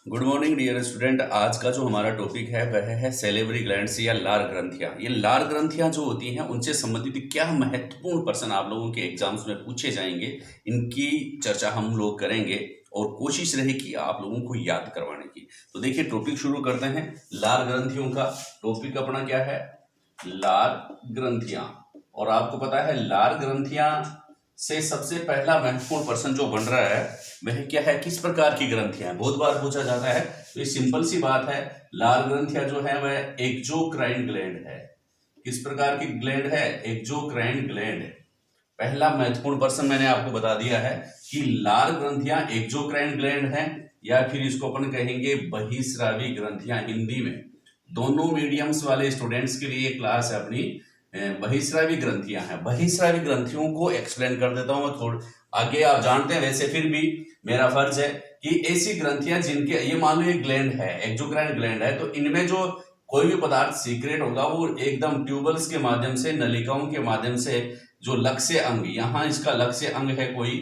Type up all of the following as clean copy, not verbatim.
Good morning dear student. आज का जो हमारा टॉपिक है वह है सेलेवरी ग्लैंड्स या लार ग्रंथियां। ये लार ग्रंथियां जो होती हैं उनसे संबंधित क्या महत्वपूर्ण प्रश्न आप लोगों के एग्जाम्स में पूछे जाएंगे, इनकी चर्चा हम लोग करेंगे और कोशिश रहेगी आप लोगों को याद करवाने की। तो देखिए टॉपिक शुरू करते हैं लार ग्रंथियों का। टॉपिक अपना क्या है? लार ग्रंथियां। और आपको पता है लार ग्रंथियां से सबसे पहला महत्वपूर्ण प्रश्न जो बन रहा है वह क्या है? किस प्रकार की ग्रंथियां? बहुत बार पूछा जाता है। तो ये सिंपल सी बात है, लार ग्रंथियां जो है वह एक्सोक्राइन ग्लैंड है। किस प्रकार की ग्लैंड है? Exocrine gland. पहला महत्वपूर्ण प्रश्न मैंने आपको बता दिया है कि लार ग्रंथियां एक्सोक्राइन ग्लैंड है या फिर इसको अपन कहेंगे बहिस्रावी ग्रंथियां हिंदी में। दोनों मीडियम्स वाले स्टूडेंट्स के लिए क्लास है अपनी बहिस्रावी ग्रंथियां हैं। बहिस्रावी ग्रंथियों को एक्सप्लेन कर देता हूं मैं थोड़ा आगे। आप जानते हैं वैसे फिर भी मेरा फर्ज है कि ऐसी ग्रंथियां जिनके ये मान लो एक ग्लैंड है, एक्सोक्राइन ग्लैंड है, तो इनमें जो कोई भी पदार्थ सीक्रेट होगा वो एकदम ट्यूबल्स के माध्यम से, नलिकाओं के माध्यम से जो लक्ष्य अंग, यहाँ इसका लक्ष्य अंग है कोई,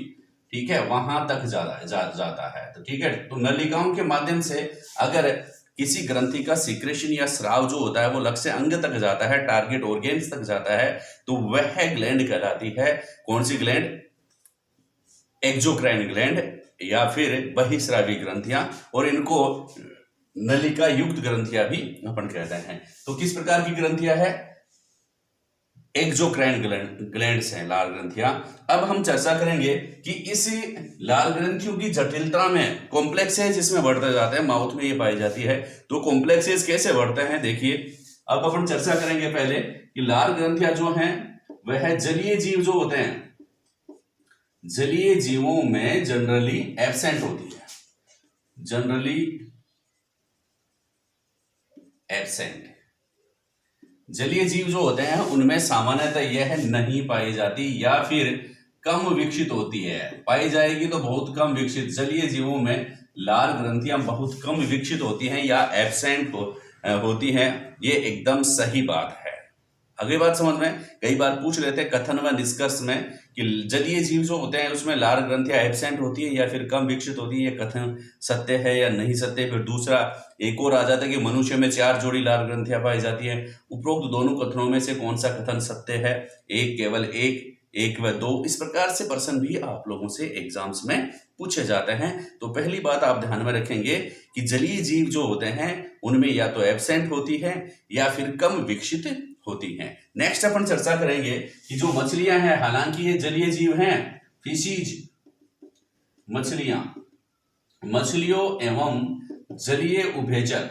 ठीक है, वहां तक जाता है। तो ठीक है, तो नलिकाओं के माध्यम से अगर किसी ग्रंथि का सीक्रेशन या स्राव जो होता है वो लक्ष्य अंग तक जाता है, टारगेट ऑर्गेन्स तक जाता है, तो वह ग्लैंड कहलाती है कौन सी ग्लैंड? एक्सोक्राइन ग्लैंड या फिर बहिस्रावी ग्रंथियां। और इनको नलिका युक्त ग्रंथियां भी अपन कहते हैं। तो किस प्रकार की ग्रंथियां है? एक्सोक्राइन ग्लैंड्स हैं लाल ग्रंथियां। अब हम चर्चा करेंगे कि इस लाल ग्रंथियों की जटिलता में कॉम्प्लेक्सेस इसमें बढ़ते जाते हैं, माउथ में ये पाई जाती है। तो कॉम्प्लेक्सेस कैसे बढ़ते हैं देखिए। अब अपन चर्चा करेंगे पहले कि लाल ग्रंथियां जो हैं वह जलीय जीव जो होते हैं, जलीय जीवों में जनरली एब्सेंट होती है, जनरली एब्सेंट। जलीय जीव जो होते हैं उनमें सामान्यतः यह नहीं पाई जाती या फिर कम विकसित होती है। पाई जाएगी तो बहुत कम विकसित। जलीय जीवों में लार ग्रंथियां बहुत कम विकसित होती हैं या एब्सेंट होती हैं। ये एकदम सही बात है। अगली बात समझ में, कई बार पूछ लेते हैं कथन व निष्कर्ष में कि जलीय जीव जो होते हैं उसमें लार ग्रंथियां एब्सेंट होती है या फिर कम विकसित होती है। ये कथन सत्य है या नहीं सत्य? फिर दूसरा एक और आ जाता है कि मनुष्य में 4 जोड़ी लार ग्रंथियां पाई जाती है। उपरोक्त दोनों कथनों में से कौन सा कथन सत्य है? एक, केवल एक, एक व दो। इस प्रकार से प्रश्न भी आप लोगों से एग्जाम्स में पूछे जाते हैं। तो पहली बात आप ध्यान में रखेंगे कि जलीय जीव जो होते हैं उनमें या तो एब्सेंट होती है या फिर कम विकसित होती हैं। नेक्स्ट अपन चर्चा करेंगे कि जो मछलियां हैं, हालांकि ये जलीय जीव हैं, फिशीज, मछलियां, मछलियों एवं जलीय उभयचर।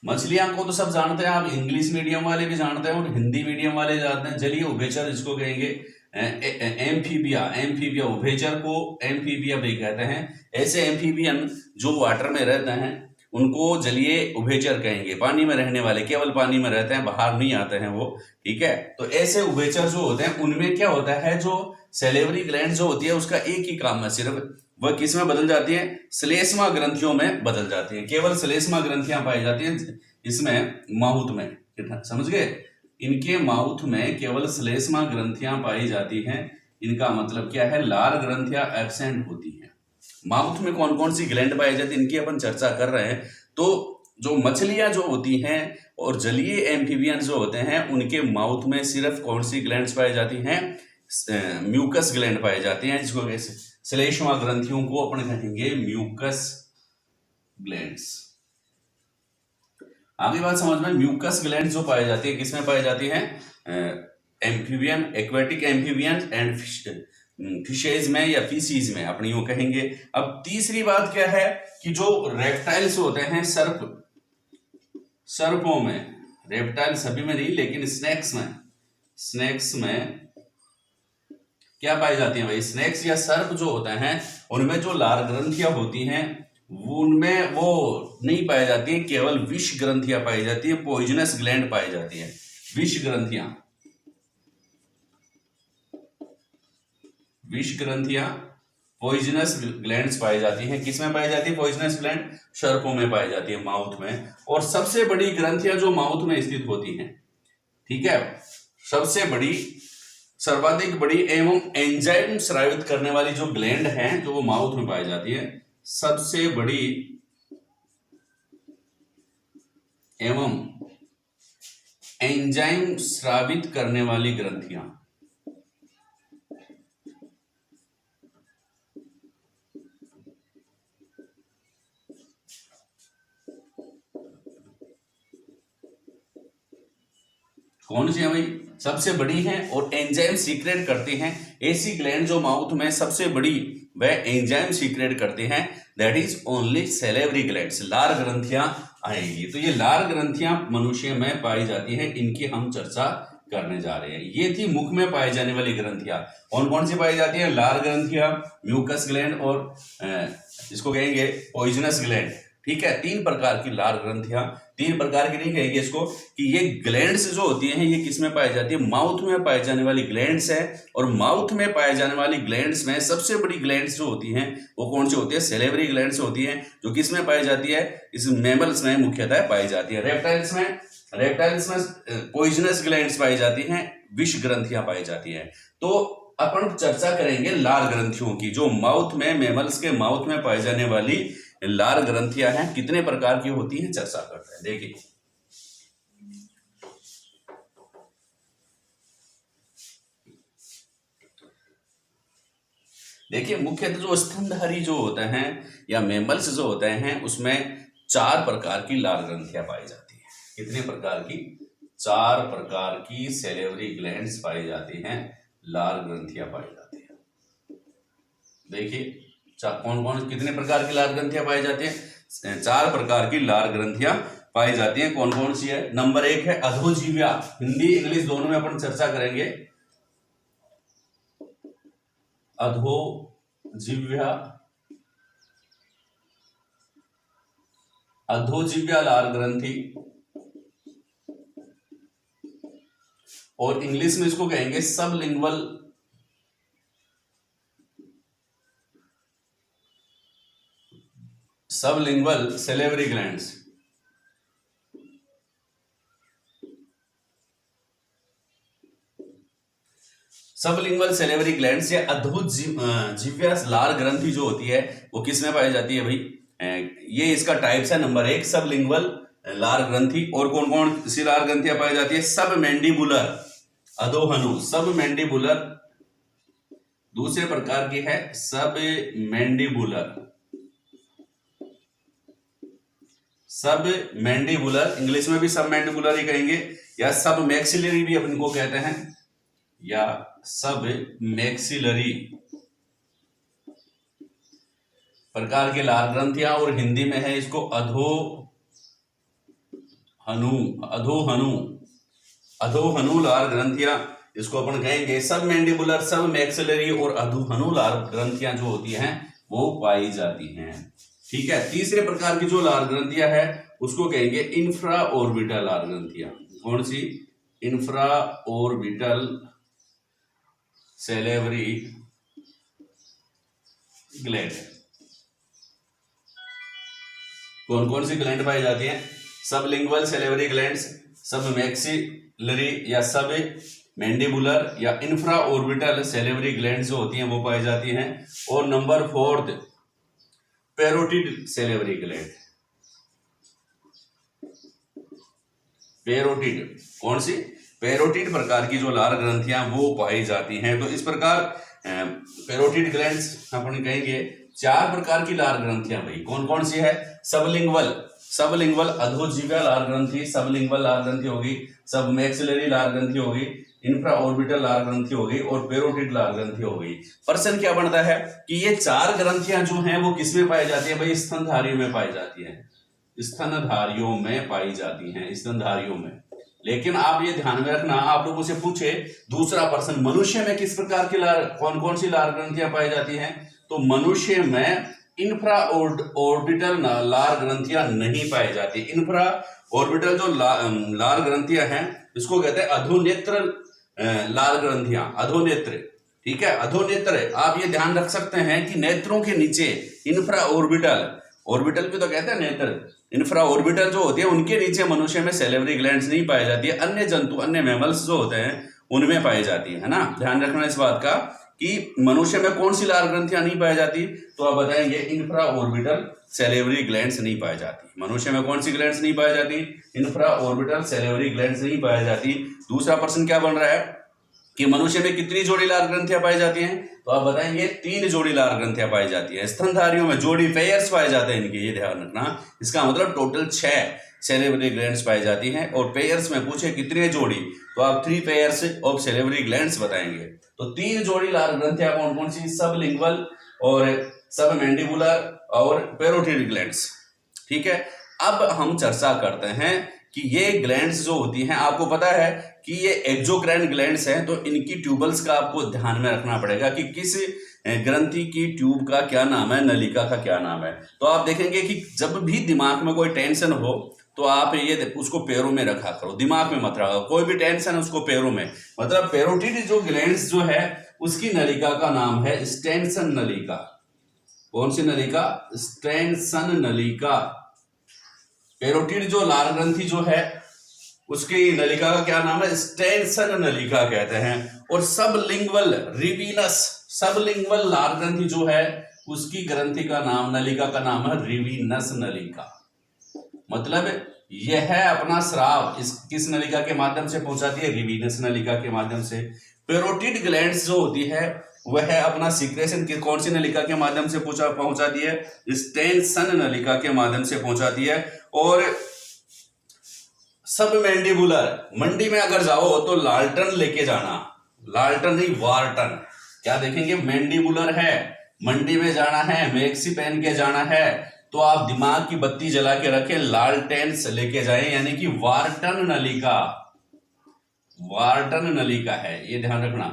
मछलियां को तो सब जानते हैं, आप इंग्लिश मीडियम वाले भी जानते हैं और हिंदी मीडियम वाले जानते हैं। जलीय उभयचर जिसको कहेंगे एम्फीबिया, एम्फीबिया, उभयचर को एम्फीबिया भी कहते हैं। ऐसे एम्फीबियन जो वाटर में रहते हैं उनको जलीय उभयचर कहेंगे। पानी में रहने वाले, केवल पानी में रहते हैं, बाहर नहीं आते हैं वो, ठीक है। तो ऐसे उभयचर जो होते हैं उनमें क्या होता है, जो सेलेवरी ग्लैंड जो होती है उसका एक ही काम है सिर्फ, वह किस में बदल जाती है? श्लेष्मा ग्रंथियों में बदल जाती है। केवल श्लेष्मा ग्रंथियां पाई जाती हैं इसमें, माउथ में, समझ गए? इनके माउथ में केवल श्लेष्मा ग्रंथियां पाई जाती हैं। इनका मतलब क्या है? लार ग्रंथियां एब्सेंट होती हैं। माउथ में कौन कौन सी ग्लैंड पाई जाती है इनकी अपन चर्चा कर रहे हैं। तो जो मछलियां जो होती हैं और जलीय एम्फीबियन जो होते हैं उनके माउथ में सिर्फ कौन सी ग्लैंड्स पाई जाती हैं? म्यूकस ग्लैंड पाई जाती हैं, जिसको श्लेष्मा ग्रंथियों को अपन कहेंगे म्यूकस ग्लैंड्स। आगे बात समझ में, म्यूकस ग्लैंड जो पाई जाती है किसमें पाई जाती है? Amphibian, aquatic amphibian and fishes में या फीसीज में, अपनी यूं कहेंगे। अब तीसरी बात क्या है कि जो रेप्टाइल्स होते हैं, सर्प, सर्पों में, रेप्टाइल सभी में नहीं लेकिन स्नेक्स में, स्नेक्स में क्या पाई जाती है भाई? स्नेक्स या सर्प जो होते हैं उनमें जो लार ग्रंथियां होती हैं उनमें वो नहीं पाई जाती है, केवल विष ग्रंथियां पाई जाती है, पॉइजनस ग्लैंड पाई जाती है। विष ग्रंथियां, विष ग्रंथियां, पॉइजनस ग्लैंड्स पाई जाती हैं। किसमें पाई जाती है पॉइजनस ग्लैंड? सर्पों में पाई जाती है, माउथ में। और सबसे बड़ी ग्रंथियां जो माउथ में स्थित होती हैं, ठीक है, सबसे बड़ी, सर्वाधिक बड़ी एवं एंजाइम स्रावित करने वाली जो ग्लैंड है जो वो माउथ में पाई जाती है, सबसे बड़ी एवं एंजाइम स्रावित करने वाली ग्रंथियां। कौन सी है भाई? सबसे बड़ी हैं और एंजाइम सीक्रेट करते हैं। ऐसी ग्लैंड जो माउथ में सबसे बड़ी वह एंजाइम सीक्रेट करते हैं, that is only salivary glands, लार ग्रंथियां आएंगी। तो ये लार ग्रंथियां मनुष्य में पाई जाती हैं, इनकी हम चर्चा करने जा रहे हैं। ये थी मुख में पाई जाने वाली ग्रंथियां। कौन कौन सी पाई जाती है? लार ग्रंथियां, म्यूकस ग्लैंड और इसको कहेंगे पॉइजनस ग्लैंड। ठीक है, तीन प्रकार की लार ग्रंथियां, तीन प्रकार की नहीं कहेंगे इसको, कि ये ग्लैंड्स जो होती हैं ये किसमें पाई जाती है? माउथ में पाई जाने वाली ग्लैंड्स है। और माउथ में पाए जाने वाली ग्लैंड्स में सबसे बड़ी ग्लैंड्स जो होती हैं वो कौन सी होती है? सैलिवरी ग्लैंड्स होती हैं, जो किसमें पाई जाती है? इस मैमल्स में मुख्यतः पाई जाती है। रेप्टाइल्स में पॉइजनस ग्लैंड्स पाई जाती हैं, विष ग्रंथियां पाई जाती हैं। तो अपन चर्चा करेंगे लार ग्रंथियों की, जो माउथ में, मैमल्स के माउथ में पाई जाने वाली लार ग्रंथियां हैं, कितने प्रकार की होती हैं, चर्चा करते हैं। देखिए मुख्यतः जो स्तनधारी जो होते हैं या मैमल्स जो होते हैं उसमें 4 प्रकार की लार ग्रंथियां पाई जाती हैं। कितने प्रकार की? 4 प्रकार की सैलिवरी ग्लैंड्स पाई जाती हैं, लार ग्रंथियां पाई जाती हैं। देखिए कौन कौन कितने प्रकार की लार ग्रंथियां पाई जाती हैं? 4 प्रकार की लार ग्रंथियां पाई जाती हैं। कौन कौन सी है? नंबर 1 है अधोजीव्या। हिंदी इंग्लिश दोनों में अपन चर्चा करेंगे। अधोजीव्या, अधोजीव्या लार ग्रंथि, और इंग्लिश में इसको कहेंगे sublingual salivary glands. Sublingual salivary glands या अधोजीव्या लार ग्रंथि जो होती है वो किसमें पाई जाती है भाई? ये इसका टाइप्स है। नंबर 1 सबलिंगुअल लार ग्रंथि। और कौन कौन सी लार ग्रंथियां पाई जाती है? सब मैंडिबुलर, अधोहनु, सब मैंडिबुलर। दूसरे प्रकार की है सब मैंडिबुलर, सब मैंडिबुलर, इंग्लिश में भी सब मैंडिबुलर ही कहेंगे, या सब मैक्सिलरी भी अपन को कहते हैं, या सब मैक्सिलरी प्रकार के लार ग्रंथियां। और हिंदी में है इसको अधोहनु लार ग्रंथियां, इसको अपन कहेंगे सब मैंडिबुलर, सब मैक्सिलरी और अधोहनु लार ग्रंथियां जो होती हैं वो पाई जाती हैं। ठीक है, तीसरे प्रकार की जो लार ग्रंथियां है उसको कहेंगे इंफ्रा ऑर्बिटल लार ग्रंथियां। कौन सी? Infra orbital salivary gland. कौन कौन सी ग्लैंड पाई जाती हैं? Sublingual salivary glands, sub maxillary या सब मैंडिबुलर या इंफ्रा ऑर्बिटल सैलिवरी ग्लैंड्स जो होती हैं वो पाई जाती हैं। और number 4 parotid salivary gland. Parotid, कौन सी? पैरोटिड प्रकार की जो लार ग्रंथियां वो पाई जाती हैं। तो इस प्रकार पैरोटिड ग्लैंड्स अपन कहेंगे 4 प्रकार की लार ग्रंथियां भाई। कौन कौन सी है? सबलिंगुअल अधोजीव्या लार ग्रंथि, सबलिंगुअल लार ग्रंथि होगी, सब मैक्सिलरी लार ग्रंथि होगी, इंफ्रा ऑर्बिटल लार ग्रंथि होगी और पैरोटिड लार ग्रंथि होगी। प्रश्न क्या बनता है कि ये 4 ग्रंथियां जो हैं वो किसमें पाई जाती है भाई? स्तनधारियों में पाई जाती है, स्तनधारियों में पाई जाती हैं, स्तनधारियों में। लेकिन आप ये ध्यान में रखना, आप लोगों से पूछे दूसरा प्रश्न, मनुष्य में किस प्रकार की लार, कौन कौन सी लार ग्रंथियां पाई जाती हैं? तो मनुष्य में इंफ्रा ऑर्बिटल लार ग्रंथियां नहीं पाई जाती। इंफ्रा ऑर्बिटल जो लार ग्रंथियां हैं इसको कहते हैं अधोनेत्र लार ग्रंथियां, अधोनेत्र। ठीक है, अधोनेत्र। आप ये ध्यान रख सकते हैं कि नेत्रों के नीचे इंफ्रा ऑर्बिटल भी तो कहते हैं नेत्र, इंफ्रा ऑर्बिटल जो होती है उनके नीचे मनुष्य में सैलिवरी ग्लैंड्स नहीं पाई जाती है। अन्य जंतु, अन्य मैमल्स जो होते हैं उनमें पाई जाती है ना। ध्यान रखना इस बात का कि मनुष्य में कौन सी लार ग्रंथियां नहीं पाई जाती, तो आप बताएंगे इंफ्रा ऑर्बिटल सेलेवरी ग्लैंड्स नहीं पाई जाती। मनुष्य में कौन सी ग्लैंड्स नहीं पाई जाती, इंफ्रा ऑर्बिटल सेलेवरी ग्लैंड्स नहीं पाई जाती। दूसरा प्रश्न क्या बन रहा है कि मनुष्य में कितनी जोड़ी लार ग्रंथियां पाई जाती हैं, तो आप बताएंगे 3 जोड़ी लार ग्रंथियां पाई जाती है। स्तनधारियों में जोड़ी पेयर्स पाए जाते हैं इनके, ये ध्यान रखना। इसका मतलब टोटल 6 सेलेवरी ग्लैंड्स पाई जाती हैं। और पेयर्स में पूछे कितने जोड़ी, तो आप 3 पेयर्स ऑफ सेलेवरी ग्लैंड्स बताएंगे। तो 3 जोड़ी लार ग्रंथियां कौन कौन सी, सब लिंगुअल और सब मैंडिबुलर और पैरोटिड ग्लैंड्स। ठीक है, अब हम चर्चा करते हैं कि ये ग्लैंड्स जो होती हैं, आपको पता है कि ये एक्सोक्राइन ग्लैंड्स हैं, तो इनकी ट्यूबल्स का आपको ध्यान में रखना पड़ेगा कि किस ग्रंथि की ट्यूब का क्या नाम है, नलिका का क्या नाम है। तो आप देखेंगे कि जब भी दिमाग में कोई टेंशन हो तो आप ये उसको पैरों में रखा करो, दिमाग में मत रखा। कोई भी टेंशन है उसको पैरों में, मतलब पैरोटिड जो ग्लैंड्स जो है उसकी नलिका का नाम है स्टेनसन नलिका। कौन सी नलिका, स्टेनसन नलिका। पैरोटिड जो लार ग्रंथि जो है उसकी नलिका का क्या नाम है, स्टेनसन नलिका कहते हैं। और सबलिंगुअल रिवीनस, सबलिंगुअल लार ग्रंथि जो है उसकी ग्रंथि का नाम, नलिका का नाम है रिवीनस नलिका। मतलब यह है अपना स्राव इस किस नलिका के माध्यम से पहुंचाती है, रिवीनस नलिका के माध्यम से। पैरोटिड ग्लैंड्स जो होती है वह अपना सीक्रेशन कौन सी नलिका के माध्यम से पहुंचाती है, स्टेनसन नलिका के माध्यम से पहुंचाती है। और सब मैंडिबुलर, मंडी में अगर जाओ तो लालटन लेके जाना, लालटन नहीं वार्टन। क्या देखेंगे, मैंडिबुलर है, मंडी में जाना है, मैक्सी पहन के जाना है, तो आप दिमाग की बत्ती जला के रखें, लालटेंस लेके जाएं, यानी कि वार्टन नलिका, वार्टन नलिका है, ये ध्यान रखना।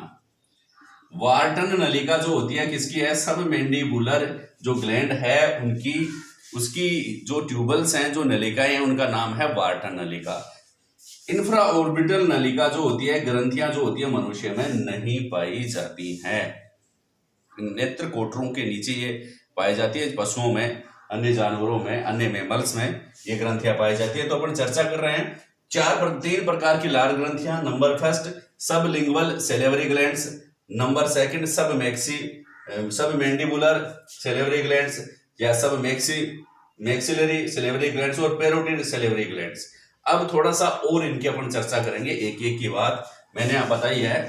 वार्टन नलिका जो होती है किसकी है, सब मैंडिबुलर जो ग्लैंड है उनकी, उसकी जो ट्यूबल्स हैं, जो नलिकाएं हैं, उनका नाम है वार्टन नलिका। इंफ्रा ऑर्बिटल नलिका जो होती है, ग्रंथियां जो होती है मनुष्य में नहीं पाई जाती हैं, नेत्र कोटरों के नीचे ये पाई जाती है। पशुओं में, अन्य जानवरों में, अन्य मैमल्स में ये ग्रंथियां पाई जाती है। तो अपन चर्चा कर रहे हैं 3 प्रकार की लार ग्रंथियां। नंबर फर्स्ट सब lingual salivary glands, number second सब मैंडिबुलर सेलेवरी ग्लैंड्स या सब मैक्सिलरी सेलेवरी ग्लैंड्स और पैरोटिड सेलेवरी ग्लैंड्स। अब थोड़ा सा और इनकी अपन चर्चा करेंगे एक एक की बात। मैंने आप बताई है,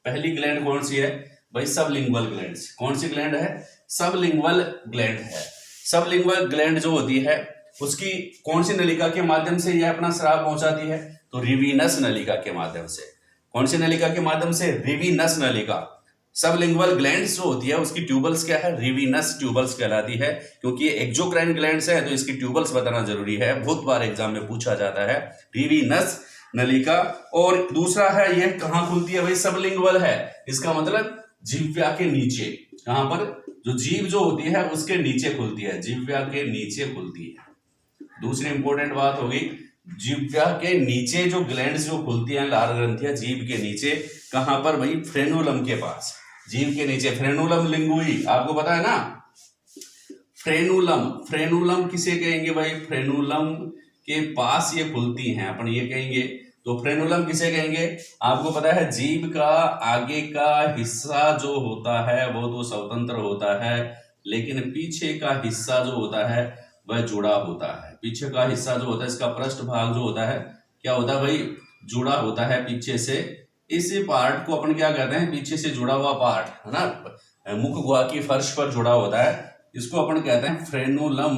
पहली ग्लैंड कौन सी है भाई, सबलिंगुअल ग्लैंड्स। कौन सी ग्लैंड है, सबलिंगुअल ग्लैंड है। सबलिंगुअल ग्लैंड जो होती है उसकी कौन सी नलिका के माध्यम से यह अपना स्राव पहुंचाती है, तो रिवीनस नलिका के माध्यम से। कौन सी नलिका के माध्यम से, रिवीनस नलिका। सबलिंगुअल ग्लैंड्स जो होती है उसकी ट्यूबल्स क्या है, रिवीनस ट्यूबल्स कहलाती है। क्योंकि ये एक्सोक्राइन ग्लैंड्स है तो इसकी ट्यूबल्स बताना जरूरी है, बहुत बार एग्जाम में पूछा जाता है, रिवीनस नलिका। और दूसरा है, यह कहां खुलती है भाई, सबलिंगुअल है, इसका मतलब जिह्वा के नीचे, कहां पर, जो जीभ जो होती है उसके नीचे खुलती है, जिह्वा के नीचे खुलती है। दूसरी इंपॉर्टेंट बात होगी, जिह्वा के नीचे जो ग्लैंड्स जो खुलती हैं, लार ग्रंथियां जीभ के नीचे, कहां पर भाई, फ्रेनुलम के पास, जीभ के नीचे, फ्रेनुलम लिंगुई, आपको पता है ना, फ्रेनुलम। फ्रेनुलम किसे कहेंगे भाई, फ्रेनुलम के पास ये खुलती हैं, अपन ये कहेंगे। तो फ्रेनुलम किसे कहेंगे, आपको पता है, जीभ का आगे का हिस्सा जो होता है वो तो स्वतंत्र होता है, लेकिन पीछे का हिस्सा जो होता है वह जुड़ा होता है। पीछे का हिस्सा जो होता है, इसका पृष्ठ भाग जो होता है, क्या होता है भाई, जुड़ा होता है पीछे से। इस पार्ट को अपन क्या कहते हैं, पीछे से जुड़ा हुआ पार्ट है ना, मुख गुहा की फर्श पर जुड़ा होता है, इसको अपन कहते हैं फ्रेनुलम,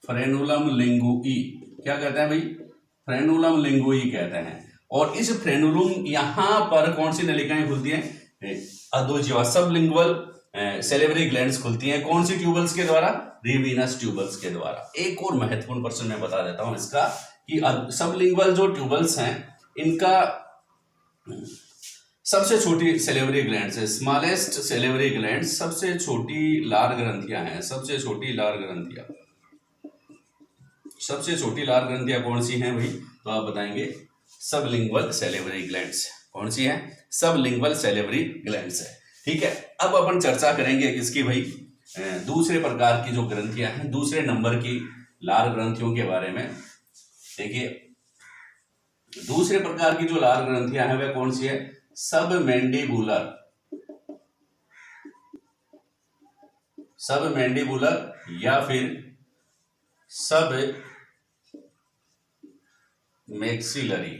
फ्रेनुलम लिंगुई। क्या कहते हैं भाई, फ्रेनुलम लिंगुई कहते हैं। और इस फ्रेनुलम, यहां पर कौन सी नलिकाएं खुलती हैं, अधोजीवा, सबलिंगुअल सेलेवरी ग्लैंड्स खुलती हैं। कौन सी ट्यूबल्स के द्वारा, रिवीनस ट्यूबल्स के द्वारा। एक और महत्वपूर्ण प्रश्न मैं बता देता हूं इसका, कि सबलिंगुअल जो ट्यूबल्स हैं इनका सबसे छोटी सेलेवरी ग्लैंड्स है, स्मॉलेस्ट सेलेवरी ग्लैंड्स, सबसे छोटी लार ग्रंथियां हैं, सबसे छोटी लार ग्रंथियां। सबसे छोटी लार ग्रंथियां कौन सी हैं भाई, तो आप बताएंगे सबलिंगुअल सेलेवरी ग्लैंड्स। कौन सी है, सबलिंगुअल सेलेवरी ग्लैंड्स है। ठीक है, अब अपन चर्चा करेंगे किसकी भाई, दूसरे प्रकार की जो ग्रंथियां हैं, दूसरे नंबर की लार ग्रंथियों के बारे में। देखिए, दूसरे प्रकार की जो लार ग्रंथियां हैं वह कौन सी है, सबमैंडिबुलर, सबमैंडिबुलर या फिर सब मैक्सिलरी।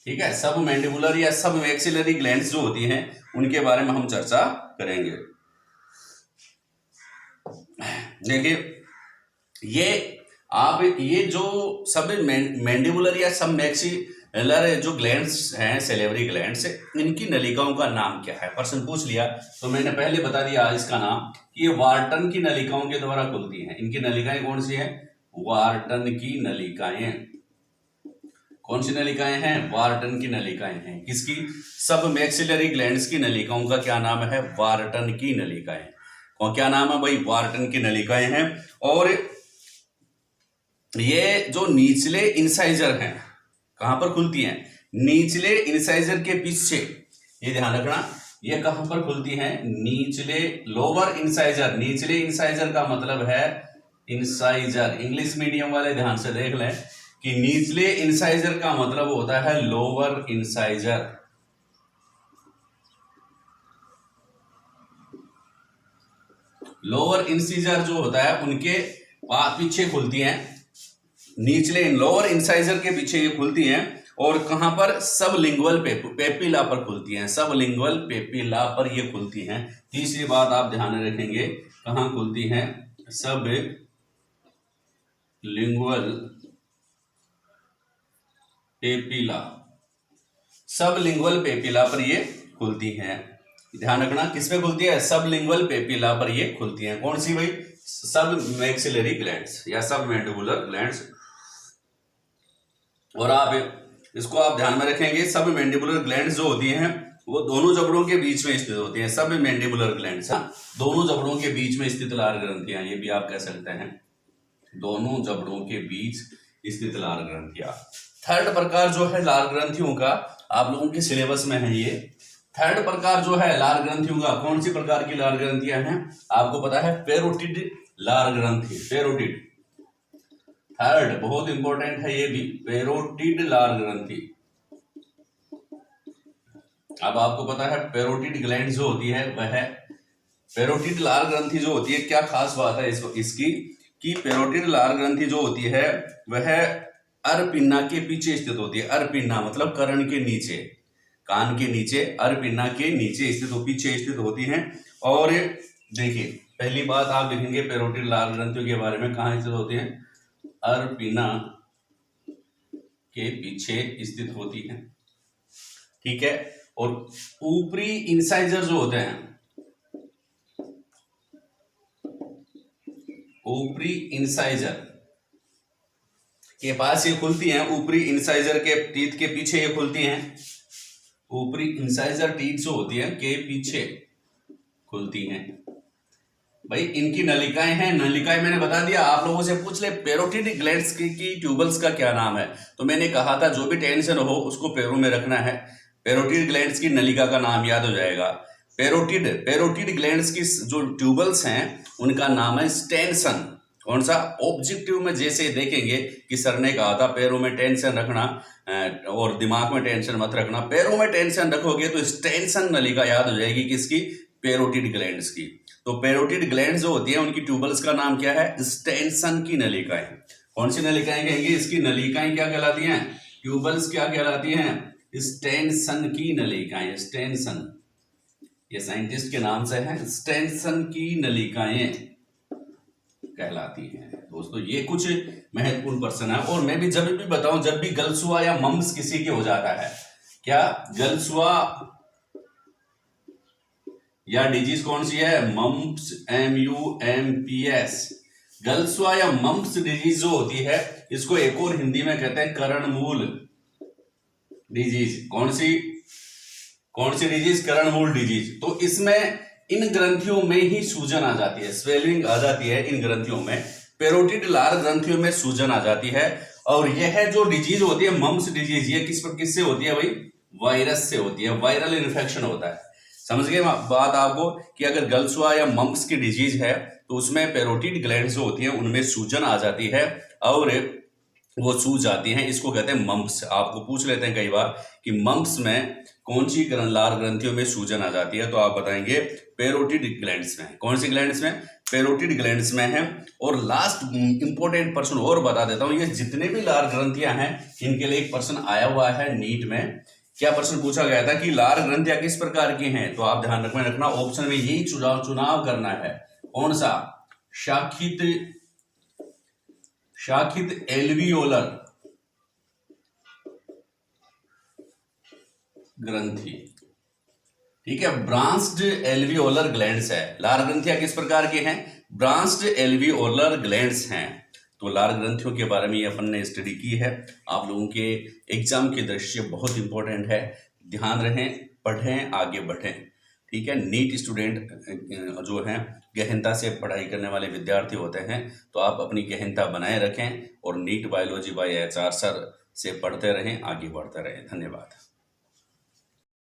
ठीक है, सब मैंडिबुलर या सब मैक्सिलरी ग्लैंड्स जो होती हैं उनके बारे में हम चर्चा करेंगे। देखिए ये जो सब मैंडिबुलर या सब मैक्सिलर जो ग्लैंड्स हैं, सेलेवरी ग्लैंड्स, इनकी नलिकाओं का नाम क्या है? प्रश्न पूछ लिया तो मैंने पहले बता दिया इसका नाम कि ये वार्टन की नलिकाओं के द्वारा खुलती हैं। इनकी नलिकाएं कौन सी हैं? वार्टन की नलिकाएं। कौन सी नलिकाएं हैं? वार्टन की नलिकाएं हैं। किसकी? सब मैक्सिलरी ग्लैंड्स की नलिकाओं का क्या नाम है? वार्टन की नलिकाएं। और क्या नाम है भाई? वार्टन की नलिकाएं हैं। और ये जो निचले इंसाइजर हैं, कहां पर खुलती हैं? निचले इंसाइजर के पीछे, ये ध्यान रखना, ये कहां पर खुलती हैं? निचले, लोअर इंसाइजर। निचले इंसाइजर का मतलब है इंसाइजर। इंग्लिश मीडियम वाले ध्यान से देख लें कि निचले इंसाइजर का मतलब होता है लोअर इंसाइजर। लोअर इंसाइजर जो होता है उनके पीछे खुलती हैं। निचले लोअर इंसाइजर के पीछे ये खुलती हैं। और कहां पर? सबलिंगुअल पेपिला पर खुलती हैं। सबलिंगुअल पेपिला पर ये खुलती हैं। तीसरी बात आप ध्यान में रखेंगे, कहां खुलती हैं? Sublingual papilla. सबलिंगुअल पेपिला पर ये खुलती हैं। ध्यान रखना, किस पे खुलती है? सबलिंगुअल पेपिला पर ये खुलती हैं। कौन सी भाई? सब मैक्सिलरी ग्लैंड्स या सब मैंडिबुलर ग्लैंड्स। और इसको आप ध्यान में रखेंगे, सब मैंडिबुलर ग्लैंड्स जो होती हैं वो दोनों जबड़ों के बीच में स्थित होती हैं। सब मैंडिबुलर ग्लैंड्स दोनों जबड़ों के बीच में स्थित लार ग्रंथियां, ये भी आप कह सकते हैं, दोनों जबड़ों के बीच स्थित लार ग्रंथियां। थर्ड प्रकार जो है लार ग्रंथियों का, आप लोगों के सिलेबस में है ये। थर्ड प्रकार जो है लार ग्रंथियों का, कौन सी प्रकार की लार ग्रंथियां हैं? आपको पता है, पेरोटिड लार ग्रंथि। पेरोटिड, थर्ड बहुत इंपॉर्टेंट है ये भी, पेरोटिड लार ग्रंथि। अब आपको पता है पेरोटिड ग्लैंड जो होती है वह, पेरोटिड लार ग्रंथि जो होती है, क्या खास बात है इसकी कि पेरोटिड लार ग्रंथि जो होती है वह अरपिन्ना के पीछे स्थित होती है। अरपिन्ना मतलब कर्ण के नीचे, कान के नीचे, अरपिन्ना के नीचे स्थित, पीछे स्थित होती हैं। और देखिए पहली बात आप लिखेंगे पेरोटिड लार ग्रंथियों के बारे में, कहां स्थित होती हैं? अरपिन्ना के पीछे स्थित होती हैं। ठीक है। और ऊपरी इंसाइजर जो होते हैं, ऊपरी इंसाइजर के पास ये खुलती हैं। ऊपरी इंसाइजर के टीथ के पीछे ये खुलती हैं। ऊपरी इंसाइजर टीथ जो होती है के पीछे खुलती हैं। भाई इनकी नलिकाएं हैं। नलिकाएं मैंने बता दिया, आप लोगों से पूछ ले पेरोटिड ग्लैंड्स की ट्यूबल्स का क्या नाम है, तो मैंने कहा था जो भी टेंशन हो उसको पैरों में रखना है, पेरोटिड ग्लैंड्स की नलिका का नाम याद हो जाएगा। पेरोटिड ग्लैंड्स की जो ट्यूबल्स हैं उनका नाम है स्टेनसन। कौन सा? ऑब्जेक्टिव में जैसे देखेंगे कि सर ने कहा था पैरों में टेंशन रखना और दिमाग में टेंशन मत रखना। पैरों में टेंशन रखोगे तो स्टेनसन नलिका याद हो जाएगी, किसकी? पेरोटिड ग्लैंड्स की। तो पेरोटिड ग्लैंड्स जो होती है उनकी ट्यूबल्स का नाम क्या है? स्टेनसन की नलिकाएं। कौन सी नलिकाएं कहेंगे? इसकी नलिकाएं क्या कहलाती हैं? ट्यूबल्स क्या कहलाती हैं? स्टेनसन की नलिकाएं। स्टेनसन, ये साइंटिस्ट के नाम से है, स्टेनसन की नलिकाएं कहलाती हैं। दोस्तों ये कुछ महत्वपूर्ण प्रश्न है। और मैं भी जब भी बताऊं, जब भी गलसुआ या मम्स किसी के हो जाता है, क्या गलसुआ या डिजीज कौन सी है? Mumps, MUMPS। गलसुआ या मम्प्स डिजीज जो होती है इसको एक और हिंदी में कहते हैं करणमूल डिजीज। कौन सी डिजीज? करणमूल डिजीज। तो इसमें इन ग्रंथियों में ही सूजन आ जाती है, स्वेलिंग आ जाती है इन ग्रंथियों में, पेरोटिड लार ग्रंथियों में सूजन आ जाती है। और यह जो डिजीज होती है मम्प्स डिजीज, ये किससे होती है भाई? वायरस से होती है, वायरल इन्फेक्शन होता है। समझ गए बात आपको कि अगर गलसुआ या मम्प्स की डिजीज है तो उसमें पेरोटिड ग्लैंड्स जो होती हैं उनमें सूजन आ जाती है और वो सूज जाती हैं, इसको कहते हैं मम्प्स। आपको पूछ लेते हैं कई बार कि मम्प्स में कौन सी लार ग्रंथियों में सूजन आ जाती है, तो आप बताएंगे पैरोटिड ग्लैंड्स में। कौन सी ग्लैंड्स में? पैरोटिड ग्लैंड्स में है। और लास्ट इंपॉर्टेंट पर्सन और बता देता हूं, ये जितने भी लार ग्रंथियां हैं इनके लिए एक प्रश्न आया हुआ है नीट में। क्या प्रश्न पूछा गया था कि लार ग्रंथियां किस प्रकार की हैं, तो आप ध्यान रखना ऑप्शन में यही चुनाव करना है। कौन सा? शाखित एल्वियोलर ग्रंथि, ठीक है, ब्रांच्ड एल्वियोलर ग्लैंड्स है। लार ग्रंथियां किस प्रकार की हैं? ब्रांच्ड एल्वियोलर ग्लैंड्स हैं। तो लार ग्रंथियों के बारे में अपन ने स्टडी की है, आप लोगों के एग्जाम की दृष्टि से बहुत इंपॉर्टेंट है। ध्यान रहें, पढ़ें, आगे बढ़ें, ठीक है। नीट स्टूडेंट जो हैं गहनता से पढ़ाई करने वाले विद्यार्थी होते हैं, तो आप अपनी गहनता बनाए रखें और NEET biology by HR sir से पढ़ते रहें, आगे बढ़ते रहें। धन्यवाद।